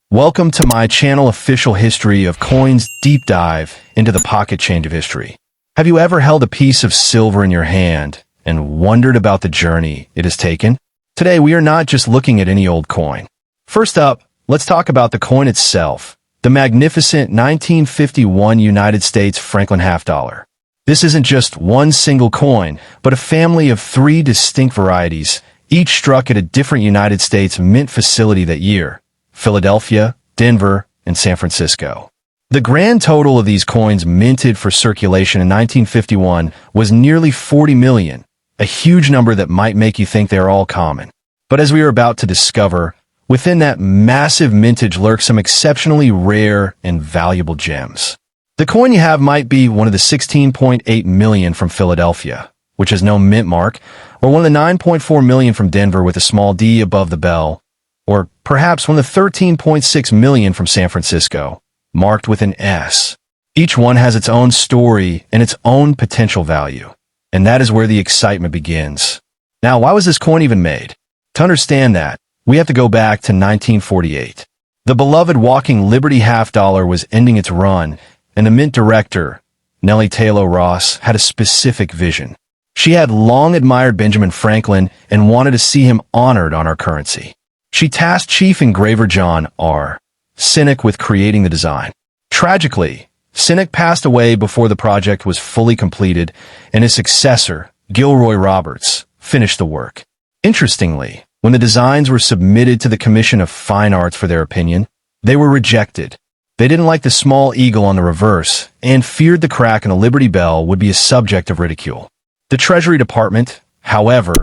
Welcome to my channel official history of coins deep dive into the pocket change of history. Have you ever held a piece of silver in your hand and wondered about the journey it has taken? Today we are not just looking at any old coin. First up, let's talk about the coin itself, the magnificent 1951 United States FranklinHalfDollar. This isn't just one single coin, but a family of three distinct varieties, each struck at a different United States mint facility that year: Philadelphia, Denver, and San Francisco. The grand total of these coins minted for circulation in 1951 was nearly 40 million, a huge number that might make you think they are all common. But as we are about to discover, within that massive mintage lurk some exceptionally rare and valuable gems. The coin you have might be one of the 16.8 million from Philadelphia, which has no mint mark, or one of the 9.4 million from Denver with a small D above the bell, or perhaps one of the 13.6 million from San Francisco, marked with an S. Each one has its own story and its own potential value, and that is where the excitement begins. Now, why was this coin even made? To understand that, we have to go back to 1948. The beloved walking Liberty $half was ending its run, and the mint director, Nellie Taylor Ross, had a specific vision. She had long admired Benjamin Franklin and wanted to see him honored on our currency. She tasked Chief Engraver John R. Sinek with creating the design. Tragically, Sinek passed away before the project was fully completed, and his successor, Gilroy Roberts, finished the work. Interestingly, when the designs were submitted to the Commission of Fine Arts for their opinion, they were rejected. They didn't like the small eagle on the reverse and feared the crack in the LibertyBell would be a subject of ridicule. The Treasury Department, however,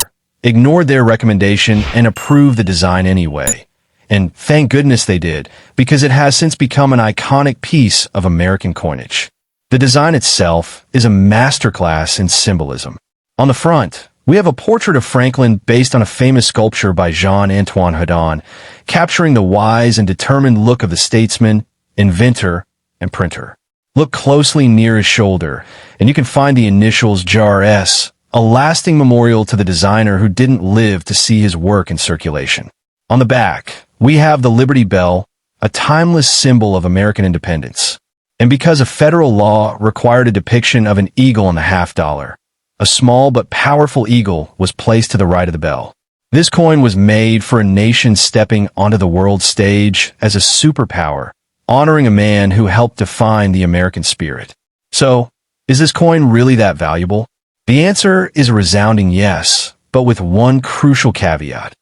ignored their recommendation and approved the design anyway. And thank goodness they did, because it has since become an iconic piece of American coinage. The design itself is a masterclass in symbolism. On the front, we have a portrait of Franklin based on a famous sculpture by Jean-Antoine Houdon, capturing the wise and determined look of the statesman, inventor, and printer. Look closely near his shoulder, and you can find the initials JRS, a lasting memorial to the designer who didn't live to see his work in circulation. On the back, we have the LibertyBell, a timeless symbol of American independence. And because a federal law required a depiction of an eagle on the $half, a small but powerful eagle was placed to the right of the bell. This coin was made for a nation stepping onto the world stage as a superpower, honoring a man who helped define the American spirit. So, is this coin really that valuable? The answer is a resounding yes, but with one crucial caveat.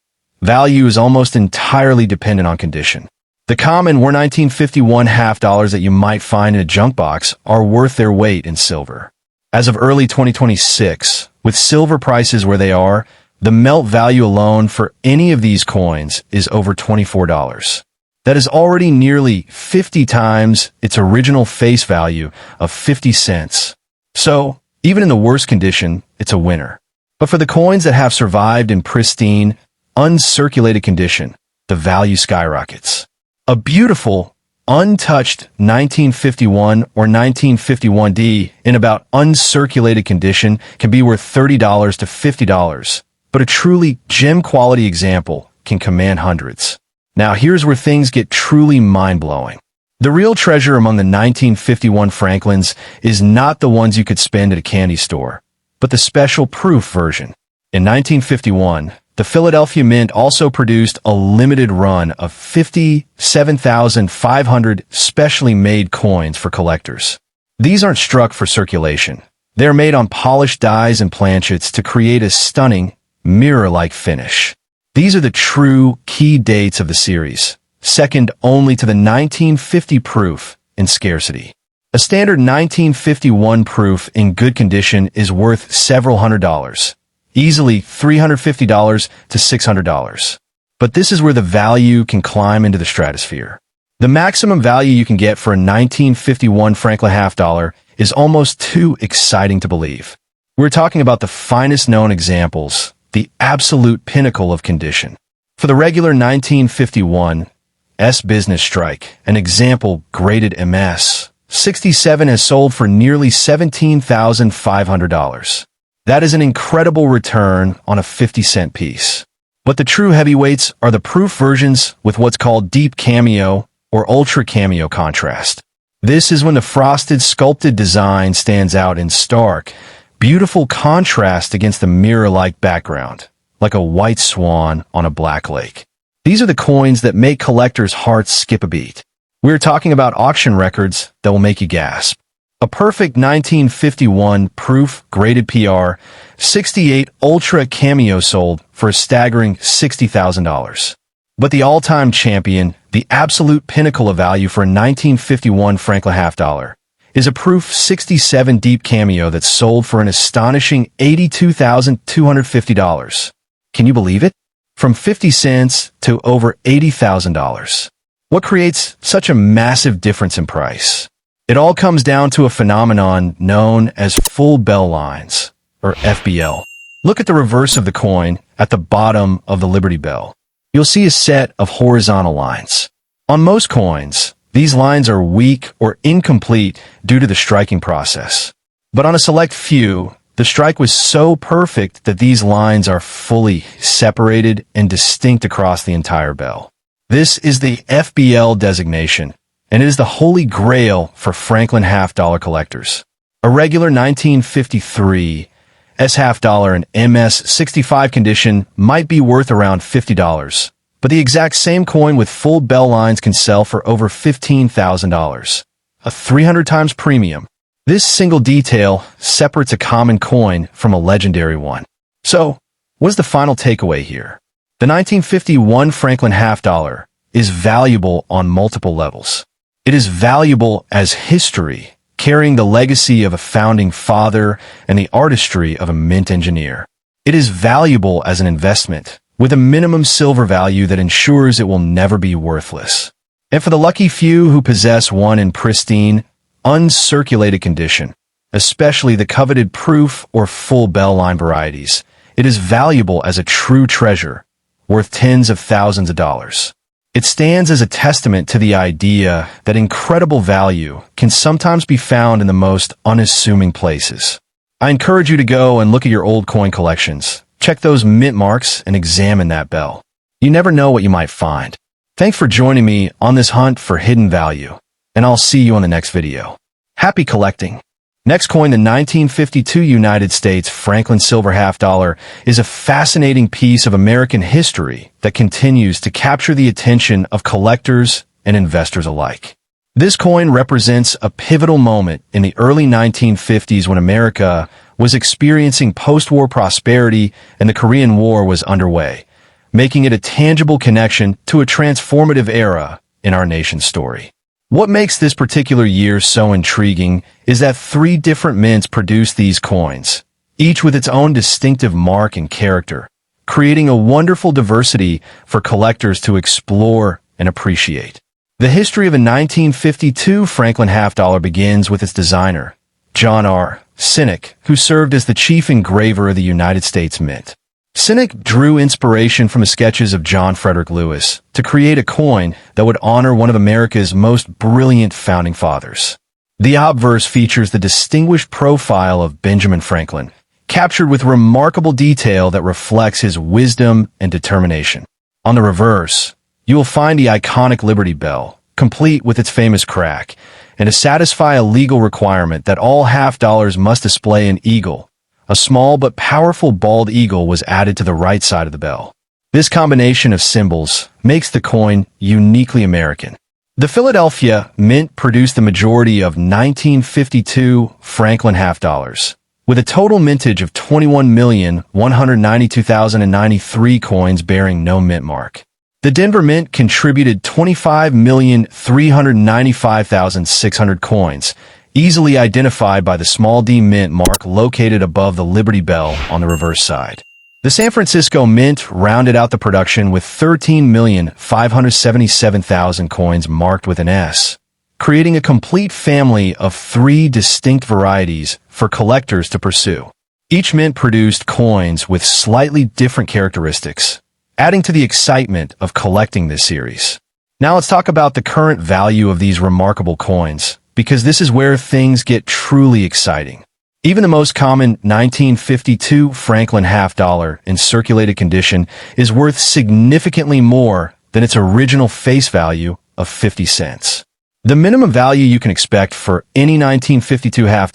Value is almost entirely dependent on condition. The common 1951 $half that you might find in a junk box are worth their weight in silver. As of early 2026, with silver prices where they are, the melt value alone for any of these coins is over $24. That is already nearly 50 times its original face value of 50 cents. So, even in the worst condition, it's a winner. But for the coins that have survived in pristine, uncirculated condition, the value skyrockets. A beautiful, untouched 1951 or 1951D in about uncirculated condition can be worth $30 to $50, but a truly gem-quality example can command hundreds. Now here's where things get truly mind-blowing. The real treasure among the 1951 Franklins is not the ones you could spend at a candy store, but the special proof version. In 1951, the Philadelphia Mint also produced a limited run of 57,500 specially made coins for collectors. These aren't struck for circulation. They're made on polished dies and planchets to create a stunning, mirror-like finish. These are the true key dates of the series, second only to the 1950 proof in scarcity. A standard 1951 proof in good condition is worth several $100s, easily $350 to $600. But this is where the value can climb into the stratosphere. The maximum value you can get for a 1951 FranklinHalfDollar is almost too exciting to believe. We're talking about the finest known examples, the absolute pinnacle of condition. For the regular 1951 Business Strike, an example graded MS, 67 has sold for nearly $17,500. That is an incredible return on a 50-cent piece. But the true heavyweights are the proof versions with what's called deep cameo, or ultra cameo contrast. This is when the frosted, sculpted design stands out in stark, beautiful contrast against the mirror-like background, like a white swan on a black lake. These are the coins that make collectors' hearts skip a beat. We're talking about auction records that will make you gasp. A perfect 1951 proof graded PR 68 Ultra Cameo sold for a staggering $60,000. But the all-time champion, the absolute pinnacle of value for a 1951 FranklinHalfDollar, is a proof 67 Deep Cameo that sold for an astonishing $82,250. Can you believe it? From 50 cents to over $80,000. What creates such a massive difference in price? It all comes down to a phenomenon known as full bell lines, or FBL. Look at the reverse of the coin at the bottom of the LibertyBell. You'll see a set of horizontal lines. On most coins, these lines are weak or incomplete due to the striking process. But on a select few, the strike was so perfect that these lines are fully separated and distinct across the entire bell. This is the FBL designation, and it is the holy grail for FranklinHalfDollar collectors. A regular 1953 SilverHalfDollar in MS65 condition might be worth around $50, but the exact same coin with full bell lines can sell for over $15,000, a 300 times premium. This single detail separates a common coin from a legendary one. So, what is the final takeaway here? The 1951 FranklinHalfDollar is valuable on multiple levels. It is valuable as history, carrying the legacy of a founding father and the artistry of a mint engineer. It is valuable as an investment, with a minimum silver value that ensures it will never be worthless. And for the lucky few who possess one in pristine, uncirculated condition, especially the coveted proof or full bell line varieties, it is valuable as a true treasure, worth tens of thousands of dollars. It stands as a testament to the idea that incredible value can sometimes be found in the most unassuming places. I encourage you to go and look at your old coin collections, check those mint marks, and examine that bell. You never know what you might find. Thanks for joining me on this hunt for hidden value, and I'll see you on the next video. Happy collecting! Next coin, the 1952 United States Franklin SilverHalfDollar, is a fascinating piece of American history that continues to capture the attention of collectors and investors alike. This coin represents a pivotal moment in the early 1950s when America was experiencing post-war prosperity and the Korean War was underway, making it a tangible connection to a transformative era in our nation's story. What makes this particular year so intriguing is that 3 different mints produced these coins, each with its own distinctive mark and character, creating a wonderful diversity for collectors to explore and appreciate. The history of a 1952 FranklinHalfDollar begins with its designer, John R. Sinek, who served as the chief engraver of the United States Mint. Sinek drew inspiration from the sketches of John Frederick Lewis to create a coin that would honor one of America's most brilliant founding fathers. The obverse features the distinguished profile of Benjamin Franklin, captured with remarkable detail that reflects his wisdom and determination. On the reverse, you will find the iconic LibertyBell, complete with its famous crack, and to satisfy a legal requirement that all half-dollars must display an eagle. A small but powerful bald eagle was added to the right side of the bell. This combination of symbols makes the coin uniquely American. The Philadelphia Mint produced the majority of 1952 FranklinHalfDollars, with a total mintage of 21,192,093 coins bearing no mint mark. The Denver Mint contributed 25,395,600 coins, easily identified by the small d mint mark located above the LibertyBell on the reverse side. The San Francisco Mint rounded out the production with 13,577,000 coins marked with an S, creating a complete family of 3 distinct varieties for collectors to pursue. Each mint produced coins with slightly different characteristics, adding to the excitement of collecting this series. Now let's talk about the current value of these remarkable coins, because this is where things get truly exciting. Even the most common 1952 FranklinHalfDollar in circulated condition is worth significantly more than its original face value of of 50 cents. The minimum value you can expect for any 1952 $half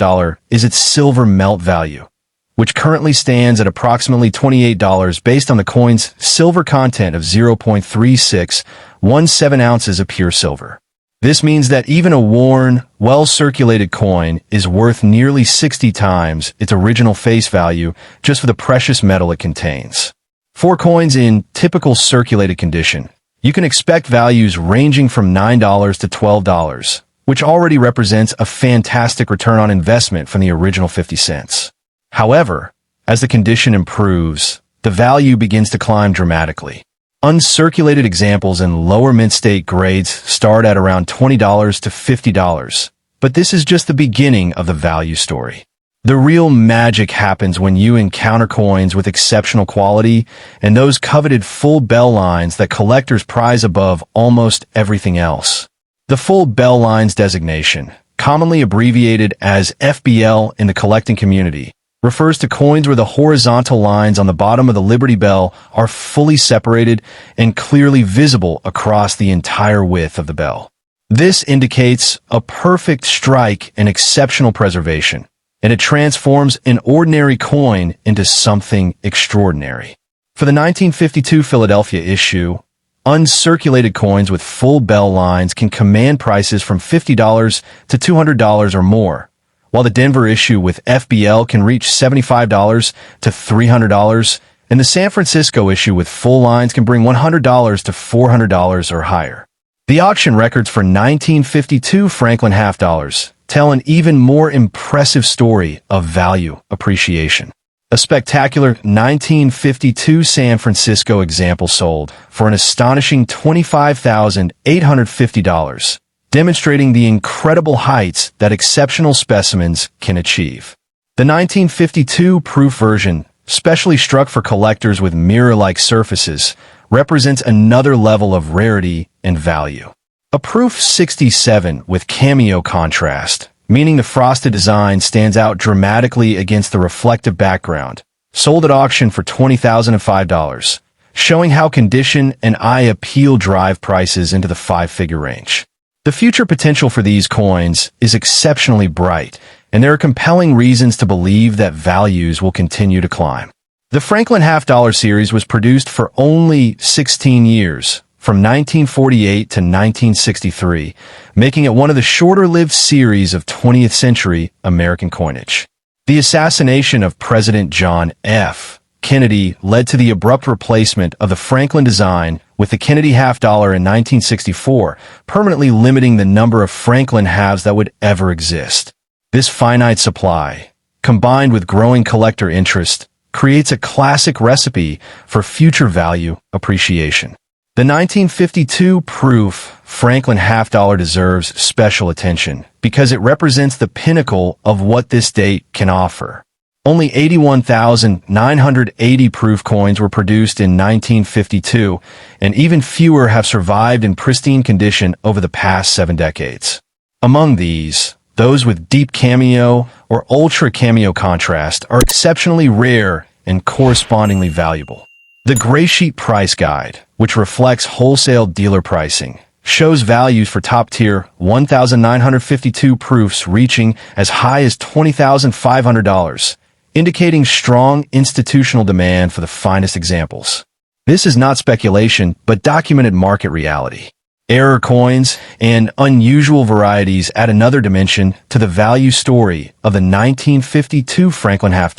is its silver melt value, which currently stands at approximately $28 based on the coin's silver content of 0.3617 ounces of pure silver. This means that even a worn, well-circulated coin is worth nearly 60 times its original face value just for the precious metal it contains. For coins in typical circulated condition, you can expect values ranging from $9 to $12, which already represents a fantastic return on investment from the original 50 cents. However, as the condition improves, the value begins to climb dramatically. Uncirculated examples in lower mint state grades start at around $20 to $50, but this is just the beginning of the value story. The real magic happens when you encounter coins with exceptional quality and those coveted full bell lines that collectors prize above almost everything else. The full bell lines designation, commonly abbreviated as FBL in the collecting community, refers to coins where the horizontal lines on the bottom of the LibertyBell are fully separated and clearly visible across the entire width of the bell. This indicates a perfect strike and exceptional preservation, and it transforms an ordinary coin into something extraordinary. For the 1952 Philadelphia issue, uncirculated coins with full bell lines can command prices from $50 to $200 or more, while the Denver issue with FBL can reach $75 to $300, and the San Francisco issue with full lines can bring $100 to $400 or higher. The auction records for 1952 FranklinHalfDollars tell an even more impressive story of value appreciation. A spectacular 1952 San Francisco example sold for an astonishing $25,850, demonstrating the incredible heights that exceptional specimens can achieve. The 1952 proof version, specially struck for collectors with mirror-like surfaces, represents another level of rarity and value. A proof 67 with cameo contrast, meaning the frosted design stands out dramatically against the reflective background, sold at auction for $20,005, showing how condition and eye appeal drive prices into the five-figure range. The future potential for these coins is exceptionally bright, and there are compelling reasons to believe that values will continue to climb. The Franklin $half series was produced for only 16 years, from 1948 to 1963, making it one of the shorter-lived series of 20th century American coinage. The assassination of President John F. Kennedy led to the abrupt replacement of the Franklin design with the Kennedy $half in 1964, permanently limiting the number of Franklin halves that would ever exist. This finite supply, combined with growing collector interest, creates a classic recipe for future value appreciation. The 1952 proof Franklin $half deserves special attention because it represents the pinnacle of what this date can offer. Only 81,980 proof coins were produced in 1952, and even fewer have survived in pristine condition over the past 7 decades. Among these, those with deep cameo or ultra cameo contrast are exceptionally rare and correspondingly valuable. The Graysheet Price Guide, which reflects wholesale dealer pricing, shows values for top-tier 1,952 proofs reaching as high as $20,500, indicating strong institutional demand for the finest examples. This is not speculation, but documented market reality. Error coins and unusual varieties add another dimension to the value story of the 1952 Franklin $half.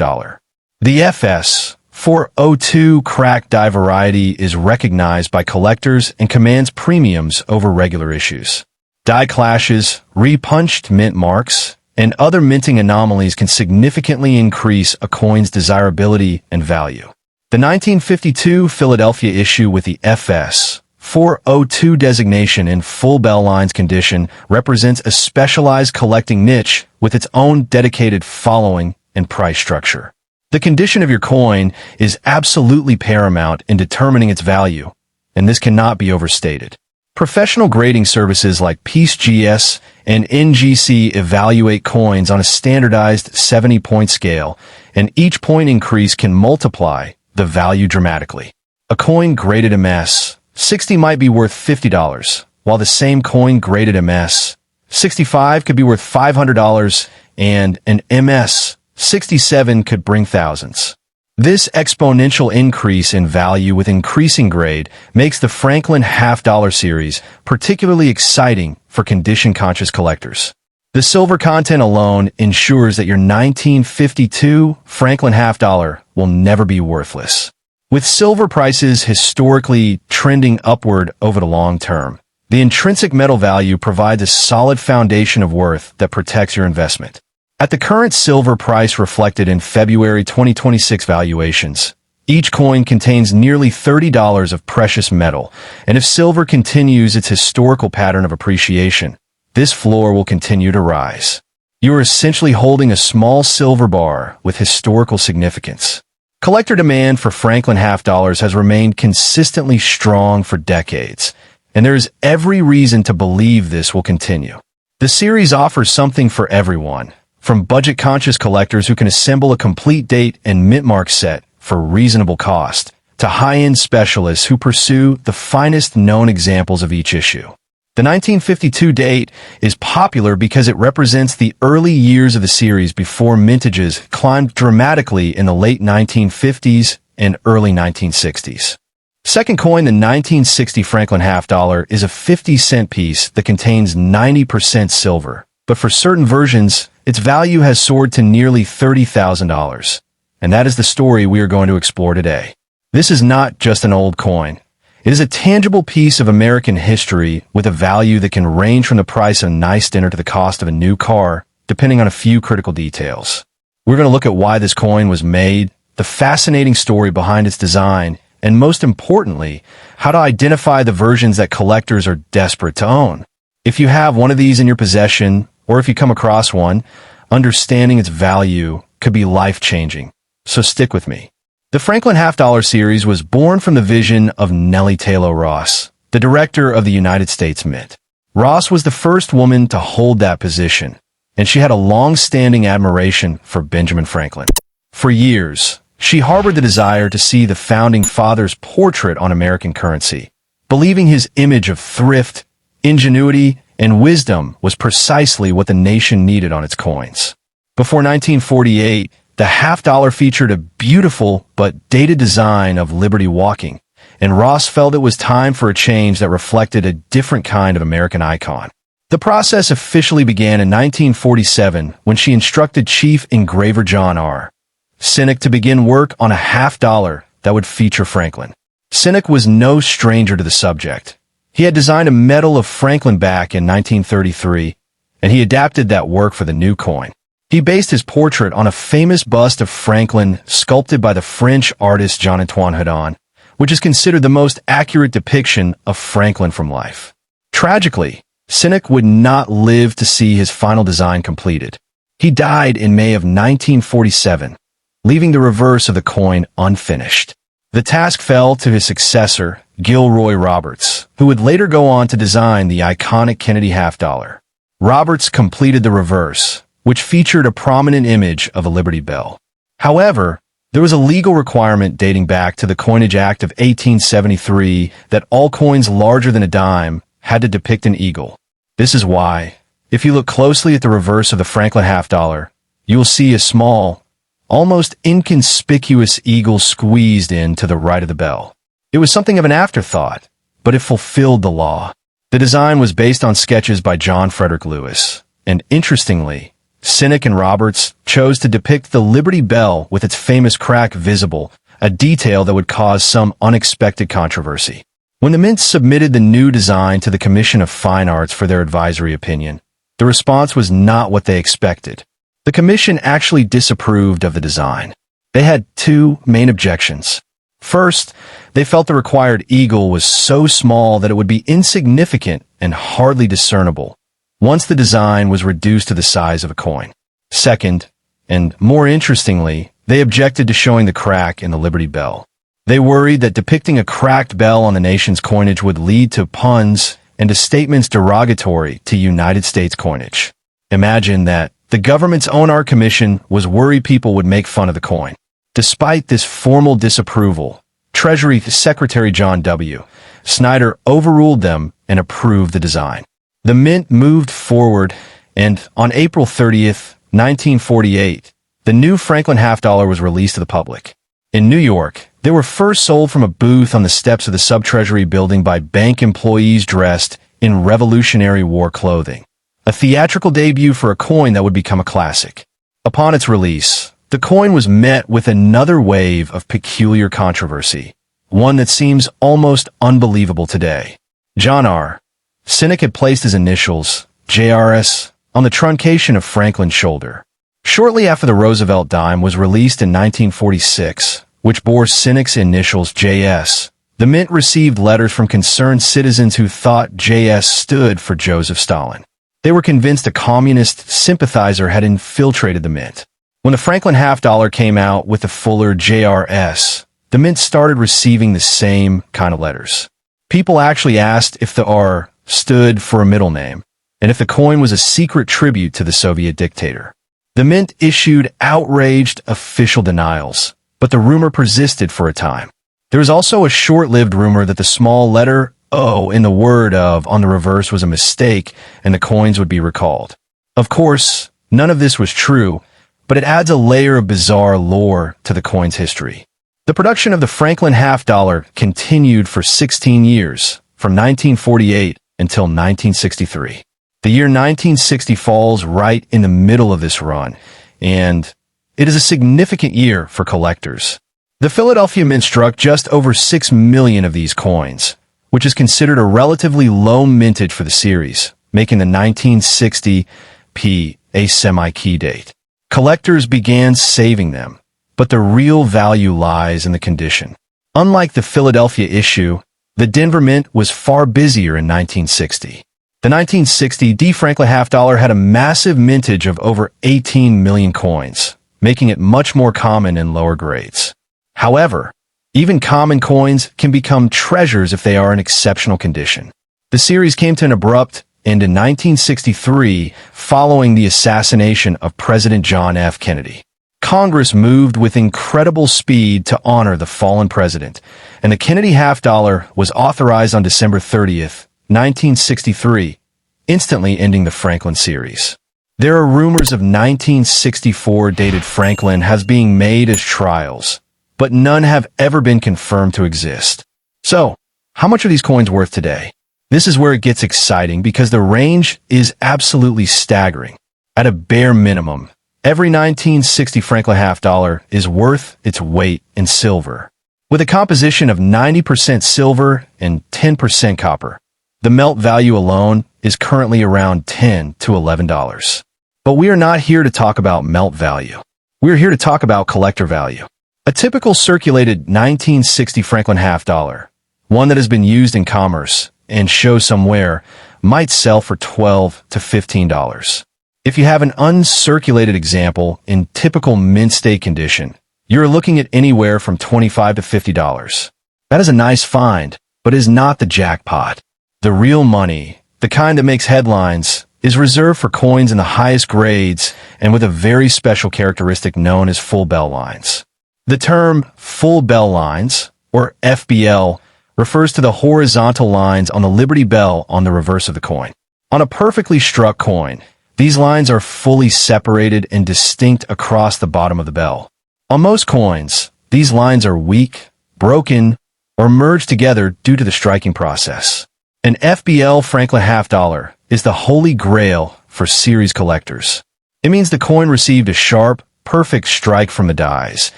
The FS 402 cracked die variety is recognized by collectors and commands premiums over regular issues. Die clashes, repunched mint marks, and other minting anomalies can significantly increase a coin's desirability and value. The 1952 Philadelphia issue with the FS 402 designation in full bell lines condition represents a specialized collecting niche with its own dedicated following and price structure. The condition of your coin is absolutely paramount in determining its value, and this cannot be overstated. Professional grading services like PeaceGS and NGC evaluate coins on a standardized 70-point scale, and each point increase can multiply the value dramatically. A coin graded MS 60 might be worth $50, while the same coin graded MS 65 could be worth $500 and an MS 67 could bring thousands. This exponential increase in value with increasing grade makes the FranklinHalfDollar series particularly exciting for condition-conscious collectors. The silver content alone ensures that your 1952 FranklinHalfDollar will never be worthless. With silver prices historically trending upward over the long term, the intrinsic metal value provides a solid foundation of worth that protects your investment. At the current silver price reflected in February 2026 valuations, each coin contains nearly $30 of precious metal, and if silver continues its historical pattern of appreciation, this floor will continue to rise. You are essentially holding a small silver bar with historical significance. Collector demand for FranklinHalfDollars has remained consistently strong for decades, and there is every reason to believe this will continue. The series offers something for everyone, from budget-conscious collectors who can assemble a complete date and mint mark set for reasonable cost, to high-end specialists who pursue the finest known examples of each issue. The 1952 date is popular because it represents the early years of the series before mintages climbed dramatically in the late 1950s and early 1960s. Second coin, the 1960 FranklinHalfDollar, is a 50-cent piece that contains 90% silver, but for certain versions, its value has soared to nearly $30,000. And that is the story we are going to explore today. This is not just an old coin. It is a tangible piece of American history with a value that can range from the price of a nice dinner to the cost of a new car, depending on a few critical details. We're going to look at why this coin was made, the fascinating story behind its design, and most importantly, how to identify the versions that collectors are desperate to own. If you have one of these in your possession, or if you come across one, understanding its value could be life-changing. So stick with me. The FranklinHalfDollar series was born from the vision of Nellie Taylor Ross, the director of the United States Mint. Ross was the first woman to hold that position, and she had a long-standing admiration for Benjamin Franklin. For years, she harbored the desire to see the Founding Fathers' portrait on American currency, believing his image of thrift, ingenuity, and wisdom was precisely what the nation needed on its coins. Before 1948, the half-dollar featured a beautiful but dated design of Liberty walking, and Ross felt it was time for a change that reflected a different kind of American icon. The process officially began in 1947 when she instructed Chief Engraver John R. Sinek to begin work on a half-dollar that would feature Franklin. Sinek was no stranger to the subject. He had designed a medal of Franklin back in 1933, and he adapted that work for the new coin. He based his portrait on a famous bust of Franklin sculpted by the French artist Jean-Antoine Houdon, which is considered the most accurate depiction of Franklin from life. Tragically, Sinek would not live to see his final design completed. He died in May of 1947, leaving the reverse of the coin unfinished. The task fell to his successor, Gilroy Roberts, who would later go on to design the iconic Kennedy half-dollar. Roberts completed the reverse, which featured a prominent image of a LibertyBell. However, there was a legal requirement dating back to the Coinage Act of 1873 that all coins larger than a dime had to depict an eagle. This is why, if you look closely at the reverse of the Franklin half-dollar, you will see a small, almost inconspicuous eagle squeezed in to the right of the bell. It was something of an afterthought, but it fulfilled the law. The design was based on sketches by John Frederick Lewis, and interestingly, Sinek and Roberts chose to depict the Liberty Bell with its famous crack visible, a detail that would cause some unexpected controversy. When the Mint submitted the new design to the Commission of Fine Arts for their advisory opinion, the response was not what they expected. The commission actually disapproved of the design. They had two main objections. First, they felt the required eagle was so small that it would be insignificant and hardly discernible once the design was reduced to the size of a coin. Second, and more interestingly, they objected to showing the crack in the Liberty Bell. They worried that depicting a cracked bell on the nation's coinage would lead to puns and to statements derogatory to United States coinage. Imagine that the government's own art commission was worried people would make fun of the coin. Despite this formal disapproval, Treasury Secretary John W. Snyder overruled them and approved the design. The mint moved forward, and on April 30th, 1948, the new FranklinHalfDollar was released to the public. In New York, they were first sold from a booth on the steps of the Sub-Treasury building by bank employees dressed in Revolutionary War clothing. A theatrical debut for a coin that would become a classic. Upon its release, the coin was met with another wave of peculiar controversy, one that seems almost unbelievable today. John R. Cynic had placed his initials, JRS, on the truncation of Franklin's shoulder. Shortly after the Roosevelt dime was released in 1946, which bore Cynic's initials JS, the mint received letters from concerned citizens who thought JS stood for Joseph Stalin. They were convinced a communist sympathizer had infiltrated the mint. When the FranklinHalfDollar came out with the fuller JRS, the mint started receiving the same kind of letters. People actually asked if the R stood for a middle name, and if the coin was a secret tribute to the Soviet dictator. The mint issued outraged official denials, but the rumor persisted for a time. There was also a short-lived rumor that the small letter O in the word of on the reverse was a mistake and the coins would be recalled. Of course, none of this was true, but it adds a layer of bizarre lore to the coin's history. The production of the FranklinHalfDollar continued for 16 years, from 1948 until 1963. The year 1960 falls right in the middle of this run, and it is a significant year for collectors. The Philadelphia Mint struck just over 6 million of these coins, which is considered a relatively low mintage for the series, making the 1960 P a semi-key date. Collectors began saving them, but the real value lies in the condition. Unlike the Philadelphia issue, the Denver Mint was far busier in 1960. The 1960 D FranklinHalfDollar had a massive mintage of over 18 million coins, making it much more common in lower grades. However, even common coins can become treasures if they are in exceptional condition. The series came to an abrupt end in 1963 following the assassination of President John F. Kennedy. Congress moved with incredible speed to honor the fallen president, and the Kennedy half-dollar was authorized on December 30th, 1963, instantly ending the Franklin series. There are rumors of 1964 dated Franklin as being made as trials, but none have ever been confirmed to exist. So, how much are these coins worth today? This is where it gets exciting because the range is absolutely staggering. At a bare minimum, every 1960 FranklinHalfDollar is worth its weight in silver. With a composition of 90% silver and 10% copper, the melt value alone is currently around $10 to $11. But we are not here to talk about melt value. We are here to talk about collector value. A typical circulated 1960 FranklinHalfDollar, one that has been used in commerce and shows somewhere, might sell for $12 to $15. If you have an uncirculated example in typical mint state condition, you're looking at anywhere from $25 to $50. That is a nice find, but is not the jackpot. The real money, the kind that makes headlines, is reserved for coins in the highest grades and with a very special characteristic known as full bell lines. The term full bell lines, or FBL, refers to the horizontal lines on the LibertyBell on the reverse of the coin. On a perfectly struck coin, these lines are fully separated and distinct across the bottom of the bell. On most coins, these lines are weak, broken, or merged together due to the striking process. An FBL FranklinHalfDollar is the holy grail for series collectors. It means the coin received a sharp, perfect strike from the dies,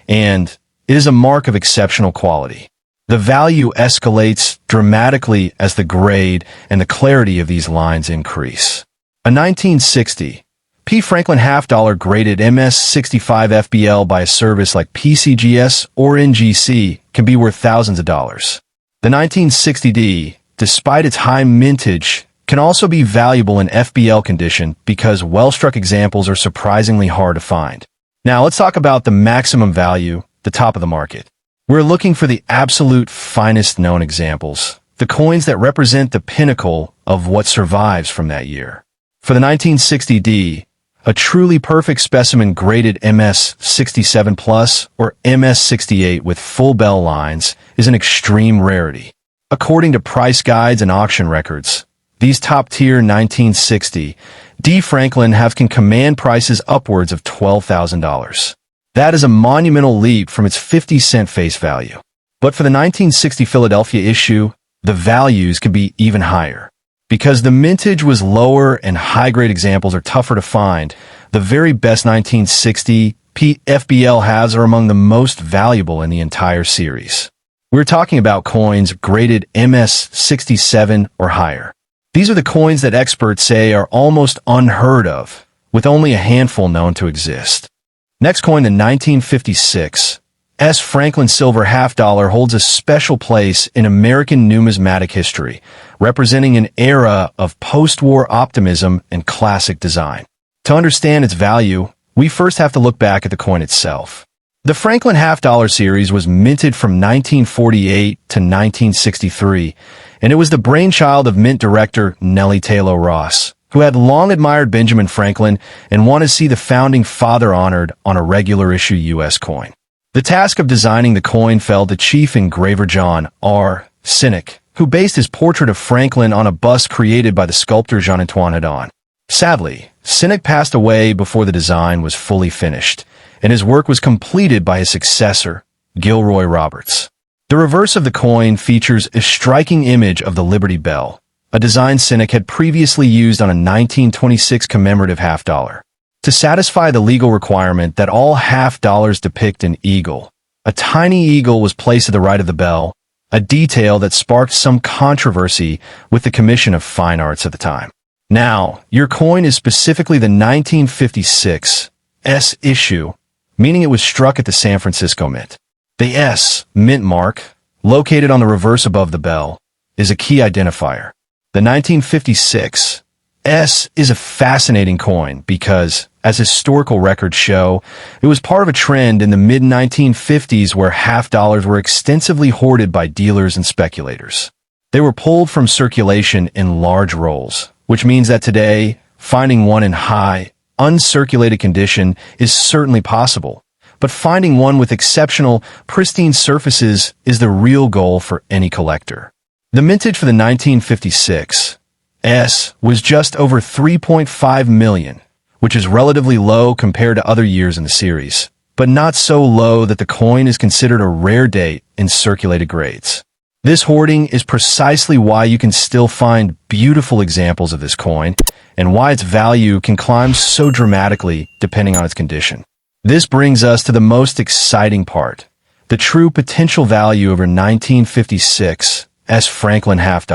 and it is a mark of exceptional quality. The value escalates dramatically as the grade and the clarity of these lines increase. A 1960 P FranklinHalfDollar graded MS65 FBL by a service like PCGS or NGC can be worth thousands of dollars. The 1960D, despite its high mintage, can also be valuable in FBL condition because well-struck examples are surprisingly hard to find. Now let's talk about the maximum value, the top of the market. We're looking for the absolute finest known examples, the coins that represent the pinnacle of what survives from that year. For the 1960D, a truly perfect specimen graded MS67 Plus or MS68 with full bell lines is an extreme rarity. According to price guides and auction records, these top-tier 1960 D Franklin halves can command prices upwards of $12,000. That is a monumental leap from its 50-cent face value. But for the 1960 Philadelphia issue, the values could be even higher. Because the mintage was lower and high-grade examples are tougher to find, the very best 1960 FBL halves are among the most valuable in the entire series. We're talking about coins graded MS67 or higher. These are the coins that experts say are almost unheard of, with only a handful known to exist. Next coin, the 1956 Franklin SilverHalfDollar, holds a special place in American numismatic history, representing an era of post-war optimism and classic design. To understand its value, we first have to look back at the coin itself. The Franklin $half series was minted from 1948 to 1963, and it was the brainchild of mint director Nellie Taylor Ross, who had long admired Benjamin Franklin and wanted to see the founding father honored on a regular issue U.S. coin. The task of designing the coin fell to chief engraver John R. Sinek, who based his portrait of Franklin on a bust created by the sculptor Jean-Antoine Hedon. Sadly, Sinek passed away before the design was fully finished, and his work was completed by his successor, Gilroy Roberts. The reverse of the coin features a striking image of the LibertyBell, a design Sinek had previously used on a 1926 commemorative $half. To satisfy the legal requirement that all $half depict an eagle, a tiny eagle was placed to the right of the bell, a detail that sparked some controversy with the Commission of Fine Arts at the time. Now, your coin is specifically the 1956 S issue, meaning it was struck at the San Francisco Mint. The S mint mark, located on the reverse above the bell, is a key identifier. The 1956 S is a fascinating coin because, as historical records show, it was part of a trend in the mid-1950s where $half were extensively hoarded by dealers and speculators. They were pulled from circulation in large rolls, which means that today, finding one in high, uncirculated condition is certainly possible. But finding one with exceptional, pristine surfaces is the real goal for any collector. The mintage for the 1956 S was just over 3.5 million, which is relatively low compared to other years in the series, but not so low that the coin is considered a rare date in circulated grades. This hoarding is precisely why you can still find beautiful examples of this coin, and why its value can climb so dramatically depending on its condition. This brings us to the most exciting part, the true potential value of a 1956 Franklin $half.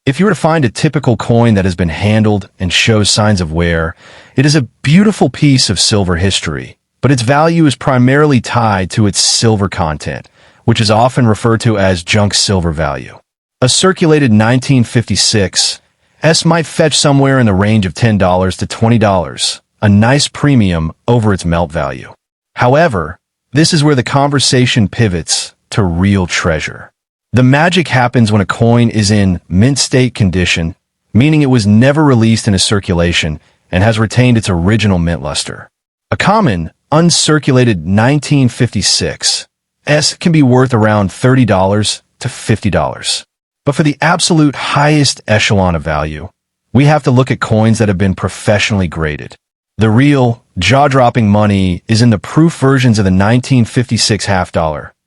If you were to find a typical coin that has been handled and shows signs of wear, it is a beautiful piece of silver history, but its value is primarily tied to its silver content, which is often referred to as junk silver value. A circulated 1956 S might fetch somewhere in the range of $10 to $20, a nice premium over its melt value. However, this is where the conversation pivots to real treasure. The magic happens when a coin is in mint state condition, meaning it was never released into circulation and has retained its original mint luster. A common, uncirculated 1956 S can be worth around $30 to $50. But for the absolute highest echelon of value, we have to look at coins that have been professionally graded. The real, jaw-dropping money is in the proof versions of the 1956 $half,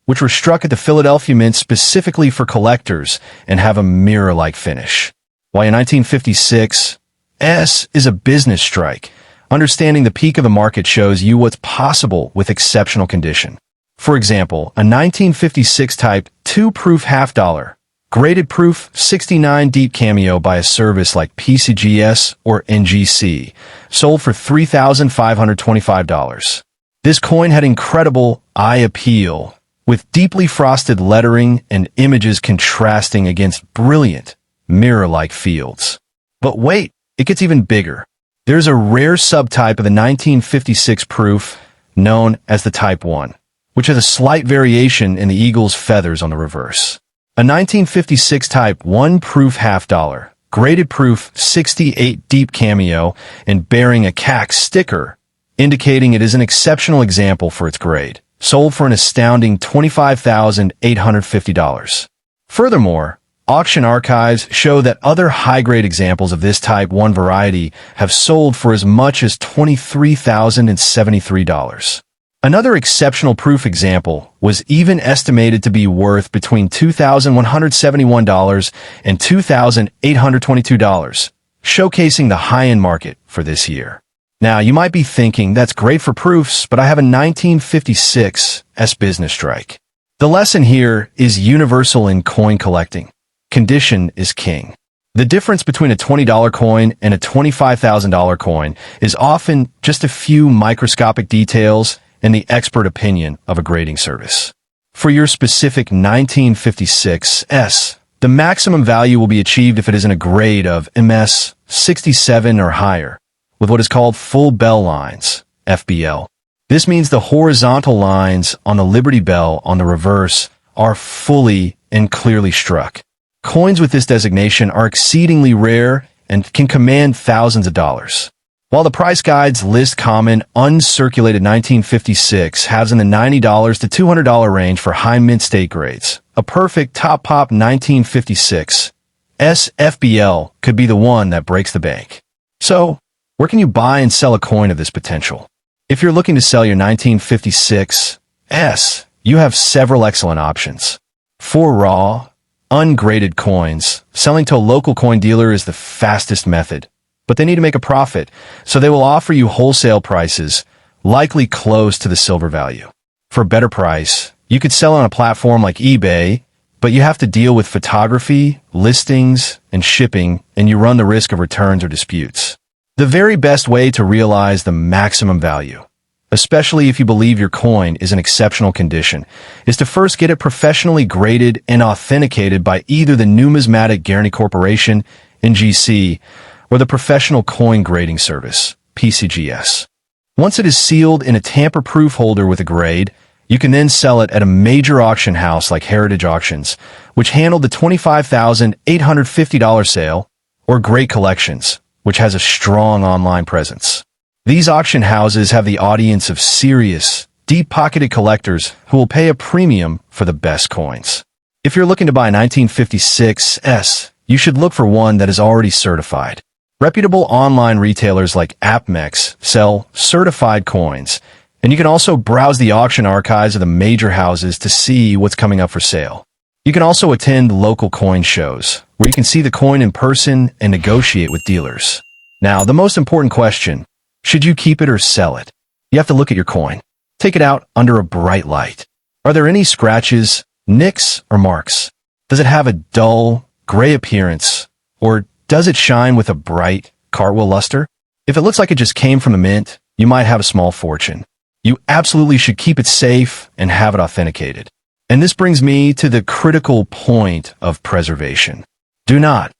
which were struck at the Philadelphia Mint specifically for collectors and have a mirror-like finish. While a 1956 S is a business strike, understanding the peak of the market shows you what's possible with exceptional condition. For example, a 1956 Type 2 proof $half, graded proof 69 deep cameo by a service like PCGS or NGC, sold for $3,525. This coin had incredible eye appeal, with deeply frosted lettering and images contrasting against brilliant, mirror-like fields. But wait, it gets even bigger. There's a rare subtype of the 1956 proof known as the Type 1, which has a slight variation in the eagle's feathers on the reverse. A 1956 Type 1 proof $half, graded proof 68 deep cameo and bearing a CAC sticker, indicating it is an exceptional example for its grade, sold for an astounding $25,850. Furthermore, Auction archives show that other high-grade examples of this Type 1 variety have sold for as much as $23,073. Another exceptional proof example was even estimated to be worth between $2,171 and $2,822, showcasing the high-end market for this year. Now, you might be thinking, that's great for proofs, but I have a 1956 business strike. The lesson here is universal in coin collecting. Condition is king. The difference between a $20 coin and a $25,000 coin is often just a few microscopic details and the expert opinion of a grading service. For your specific 1956 the maximum value will be achieved if it is in a grade of MS 67 or higher, with what is called full bell lines, FBL. This means the horizontal lines on the LibertyBell on the reverse are fully and clearly struck. Coins with this designation are exceedingly rare and can command thousands of dollars. While the price guides list common uncirculated 1956 halves in the $90 to $200 range for high mint state grades, a perfect top pop 1956 FBL could be the one that breaks the bank. So, where can you buy and sell a coin of this potential? If you're looking to sell your 1956 you have several excellent options. For raw, ungraded coins, selling to a local coin dealer is the fastest method, but they need to make a profit, so they will offer you wholesale prices, likely close to the silver value. For a better price, you could sell on a platform like eBay, but you have to deal with photography, listings, and shipping, and you run the risk of returns or disputes. The very best way to realize the maximum value, especially if you believe your coin is in exceptional condition, is to first get it professionally graded and authenticated by either the Numismatic Guarantee Corporation, NGC, or the Professional Coin Grading Service, PCGS. Once it is sealed in a tamper-proof holder with a grade, you can then sell it at a major auction house like Heritage Auctions, which handled the $25,850 sale, or Great Collections, which has a strong online presence. These auction houses have the audience of serious, deep-pocketed collectors who will pay a premium for the best coins. If you're looking to buy a 1956 you should look for one that is already certified. Reputable online retailers like AppMex sell certified coins, and you can also browse the auction archives of the major houses to see what's coming up for sale. You can also attend local coin shows, where you can see the coin in person and negotiate with dealers. Now, the most important question: should you keep it or sell it? You have to look at your coin. Take it out under a bright light. Are there any scratches, nicks, or marks? Does it have a dull, gray appearance, or does it shine with a bright cartwheel luster? If it looks like it just came from the mint, you might have a small fortune. You absolutely should keep it safe and have it authenticated. And this brings me to the critical point of preservation. Do not,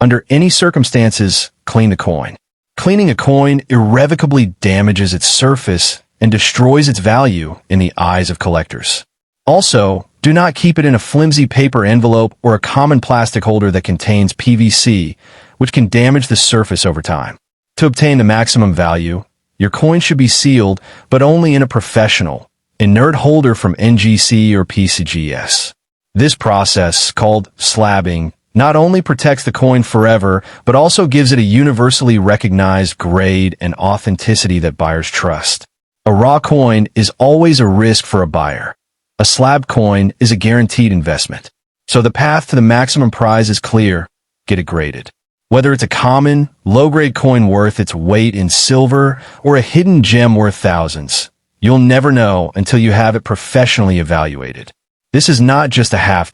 under any circumstances, clean the coin. Cleaning a coin irrevocably damages its surface and destroys its value in the eyes of collectors. Also, do not keep it in a flimsy paper envelope or a common plastic holder that contains PVC, which can damage the surface over time. To obtain the maximum value, your coin should be sealed, but only in a professional, inert holder from NGC or PCGS. This process, called slabbing, not only protects the coin forever, but also gives it a universally recognized grade and authenticity that buyers trust. A raw coin is always a risk for a buyer. A slabbed coin is a guaranteed investment. So the path to the maximum prize is clear: get it graded. Whether it's a common, low-grade coin worth its weight in silver or a hidden gem worth thousands, you'll never know until you have it professionally evaluated. This is not just a $half.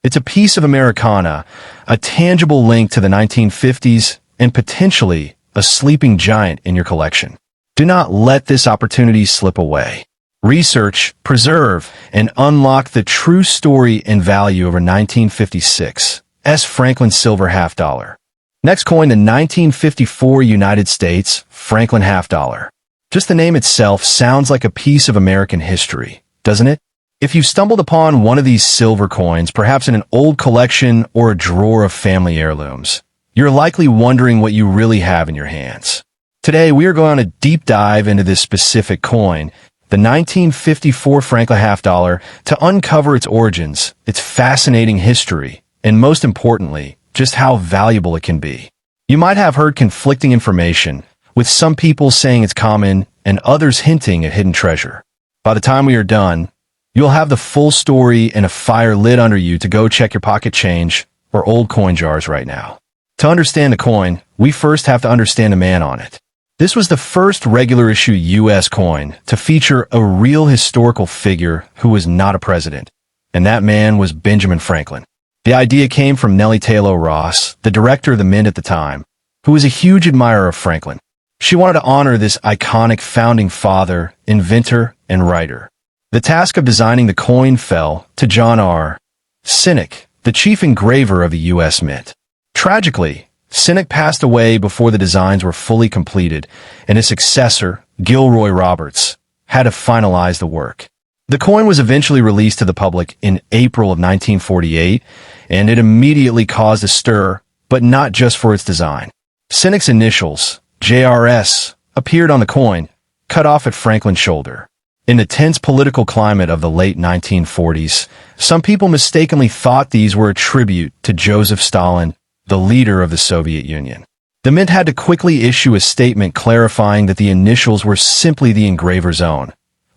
It's a piece of Americana, a tangible link to the 1950s, and potentially a sleeping giant in your collection. Do not let this opportunity slip away. Research, preserve, and unlock the true story and value of a 1956 Franklin SilverHalfDollar. Next coin, the 1954 United States Franklin HalfDollar. Just the name itself sounds like a piece of American history, doesn't it? If you stumbled upon one of these silver coins, perhaps in an old collection or a drawer of family heirlooms, you're likely wondering what you really have in your hands. Today, we are going on a deep dive into this specific coin, the 1954 Franklin HalfDollar, to uncover its origins, its fascinating history, and most importantly, just how valuable it can be. You might have heard conflicting information, with some people saying it's common and others hinting at hidden treasure. By the time we are done, you'll have the full story and a fire lit under you to go check your pocket change or old coin jars right now. To understand a coin, we first have to understand a man on it. This was the first regular issue US coin to feature a real historical figure who was not a president, and that man was Benjamin Franklin. The idea came from Nellie Taylor Ross, the director of the Mint at the time, who was a huge admirer of Franklin. She wanted to honor this iconic founding father, inventor, and writer. The task of designing the coin fell to John R. Sinnock, the chief engraver of the U.S. Mint. Tragically, Sinnock passed away before the designs were fully completed, and his successor, Gilroy Roberts, had to finalize the work. The coin was eventually released to the public in April of 1948, and it immediately caused a stir, but not just for its design. Sinnock's initials, JRS, appeared on the coin, cut off at Franklin's shoulder. In the tense political climate of the late 1940s, some people mistakenly thought these were a tribute to Joseph Stalin, the leader of the Soviet Union. The Mint had to quickly issue a statement clarifying that the initials were simply the engraver's own,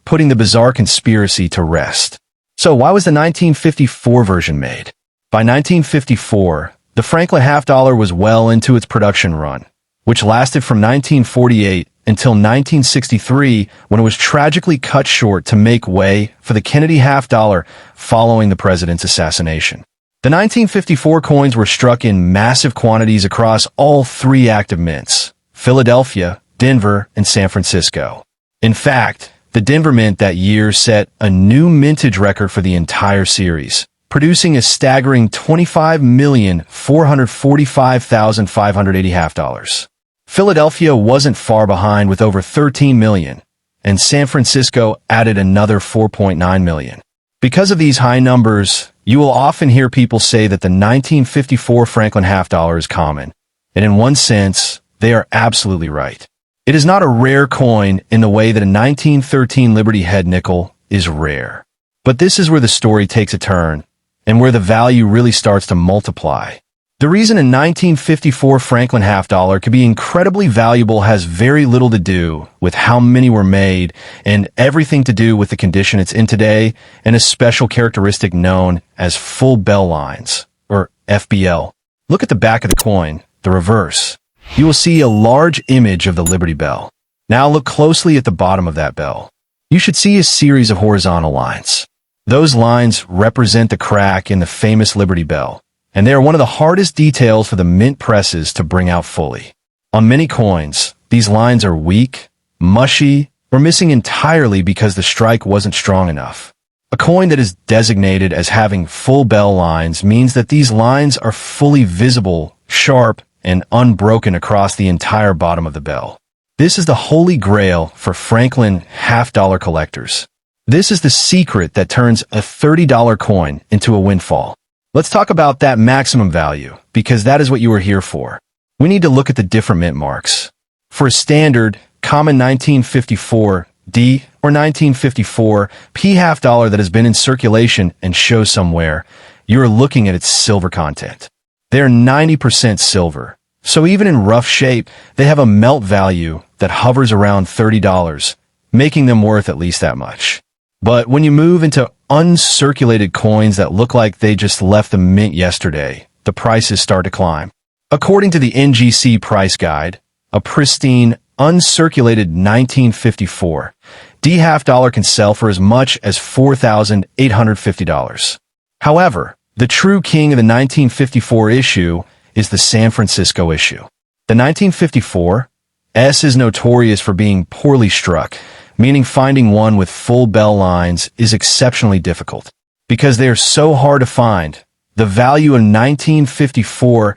putting the bizarre conspiracy to rest. So why was the 1954 version made? By 1954, the FranklinHalfDollar was well into its production run, which lasted from 1948 until 1963, when it was tragically cut short to make way for the Kennedy half-dollar following the president's assassination. The 1954 coins were struck in massive quantities across all three active mints, Philadelphia, Denver, and San Francisco. In fact, the Denver Mint that year set a new mintage record for the entire series, producing a staggering 25,445,580 half-dollars. Philadelphia wasn't far behind with over 13 million, and San Francisco added another 4.9 million. Because of these high numbers, you will often hear people say that the 1954 Franklin half-dollar is common, and in one sense, they are absolutely right. It is not a rare coin in the way that a 1913 Liberty head nickel is rare. But this is where the story takes a turn, and where the value really starts to multiply. The reason a 1954 Franklin half-dollar could be incredibly valuable has very little to do with how many were made, and everything to do with the condition it's in today, and a special characteristic known as full bell lines, or FBL. Look at the back of the coin, the reverse. You will see a large image of the Liberty Bell. Now look closely at the bottom of that bell. You should see a series of horizontal lines. Those lines represent the crack in the famous Liberty Bell, and they are one of the hardest details for the mint presses to bring out fully. On many coins, these lines are weak, mushy, or missing entirely because the strike wasn't strong enough. A coin that is designated as having full bell lines means that these lines are fully visible, sharp, and unbroken across the entire bottom of the bell. This is the holy grail for Franklin half-dollar collectors. This is the secret that turns a $30 coin into a windfall. Let's talk about that maximum value, because that is what you are here for. We need to look at the different mint marks. For a standard, common 1954 D or 1954 P half-dollar that has been in circulation and shows somewhere, you are looking at its silver content. They are 90% silver, so even in rough shape, they have a melt value that hovers around $30, making them worth at least that much. But when you move into uncirculated coins that look like they just left the mint yesterday, the prices start to climb. According to the NGC price guide, a pristine, uncirculated 1954 D half-dollar can sell for as much as $4,850. However, the true king of the 1954 issue is the San Francisco issue. The 1954 S is notorious for being poorly struck, meaning finding one with full bell lines is exceptionally difficult. Because they are so hard to find, the value of 1954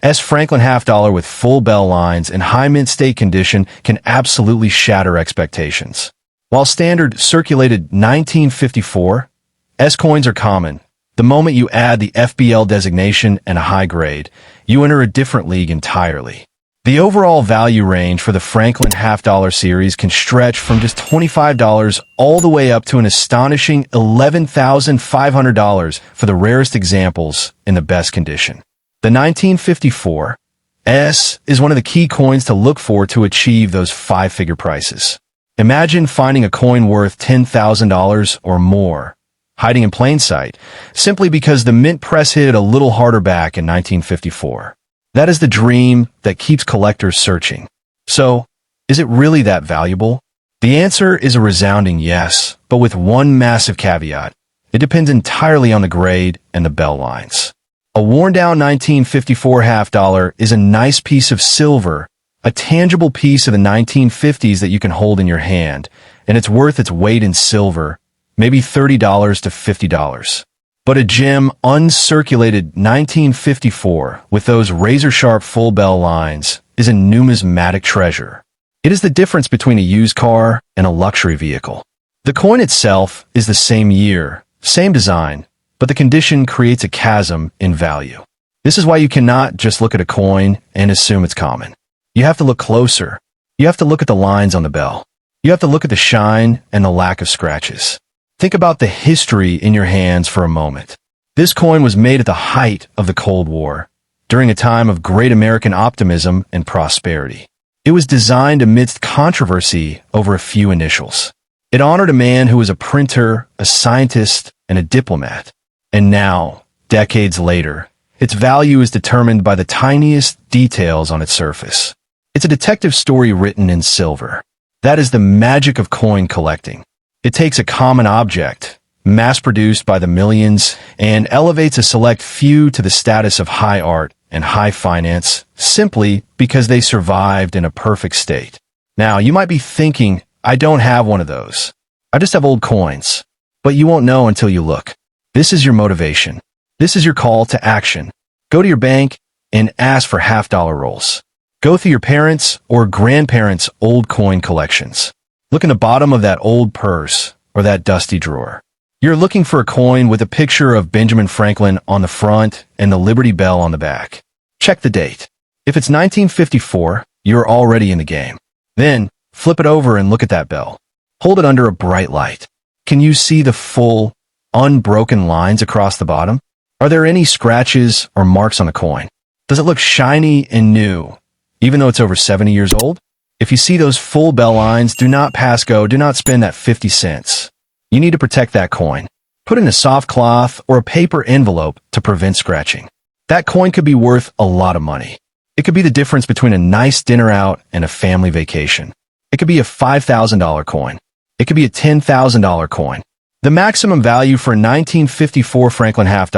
S Franklin half-dollar with full bell lines and high mint state condition can absolutely shatter expectations. While standard circulated 1954 S coins are common, the moment you add the FBL designation and a high grade, you enter a different league entirely. The overall value range for the Franklin $half series can stretch from just $25 all the way up to an astonishing $11,500 for the rarest examples in the best condition. The 1954 S is one of the key coins to look for to achieve those five-figure prices. Imagine finding a coin worth $10,000 or more, hiding in plain sight, simply because the mint press hit it a little harder back in 1954. That is the dream that keeps collectors searching. So, is it really that valuable? The answer is a resounding yes, but with one massive caveat. It depends entirely on the grade and the bell lines. A worn-down 1954 $half is a nice piece of silver, a tangible piece of the 1950s that you can hold in your hand, and it's worth its weight in silver, maybe $30 to $50. But a gem uncirculated 1954 with those razor-sharp full bell lines is a numismatic treasure. It is the difference between a used car and a luxury vehicle. The coin itself is the same year, same design, but the condition creates a chasm in value. This is why you cannot just look at a coin and assume it's common. You have to look closer. You have to look at the lines on the bell. You have to look at the shine and the lack of scratches. Think about the history in your hands for a moment. This coin was made at the height of the Cold War, during a time of great American optimism and prosperity. It was designed amidst controversy over a few initials. It honored a man who was a printer, a scientist, and a diplomat. And now, decades later, its value is determined by the tiniest details on its surface. It's a detective story written in silver. That is the magic of coin collecting. It takes a common object, mass-produced by the millions, and elevates a select few to the status of high art and high finance simply because they survived in a perfect state. Now, you might be thinking, I don't have one of those. I just have old coins. But you won't know until you look. This is your motivation. This is your call to action. Go to your bank and ask for $half rolls. Go through your parents' or grandparents' old coin collections. Look in the bottom of that old purse or that dusty drawer. You're looking for a coin with a picture of Benjamin Franklin on the front and the LibertyBell on the back. Check the date. If it's 1954, you're already in the game. Then, flip it over and look at that bell. Hold it under a bright light. Can you see the full, unbroken lines across the bottom? Are there any scratches or marks on the coin? Does it look shiny and new, even though it's over 70 years old? If you see those full bell lines, do not pass go, do not spend that 50 cents. You need to protect that coin. Put it in a soft cloth or a paper envelope to prevent scratching. That coin could be worth a lot of money. It could be the difference between a nice dinner out and a family vacation. It could be a $5,000 coin. It could be a $10,000 coin. The maximum value for a 1954 Franklin $half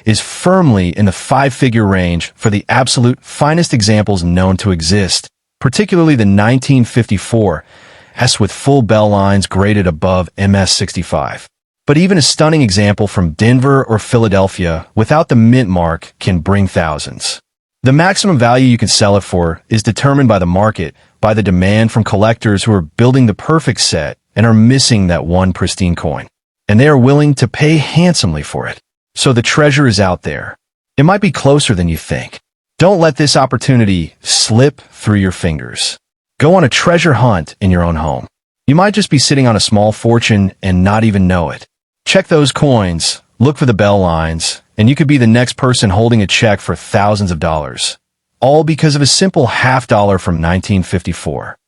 is firmly in the five-figure range for the absolute finest examples known to exist, particularly the 1954 S with full bell lines graded above MS65. But even a stunning example from Denver or Philadelphia without the mint mark can bring thousands. The maximum value you can sell it for is determined by the market, by the demand from collectors who are building the perfect set and are missing that one pristine coin. And they are willing to pay handsomely for it. So the treasure is out there. It might be closer than you think. Don't let this opportunity slip through your fingers. Go on a treasure hunt in your own home. You might just be sitting on a small fortune and not even know it. Check those coins, look for the bell lines, and you could be the next person holding a check for thousands of dollars. All because of a simple $half from 1954.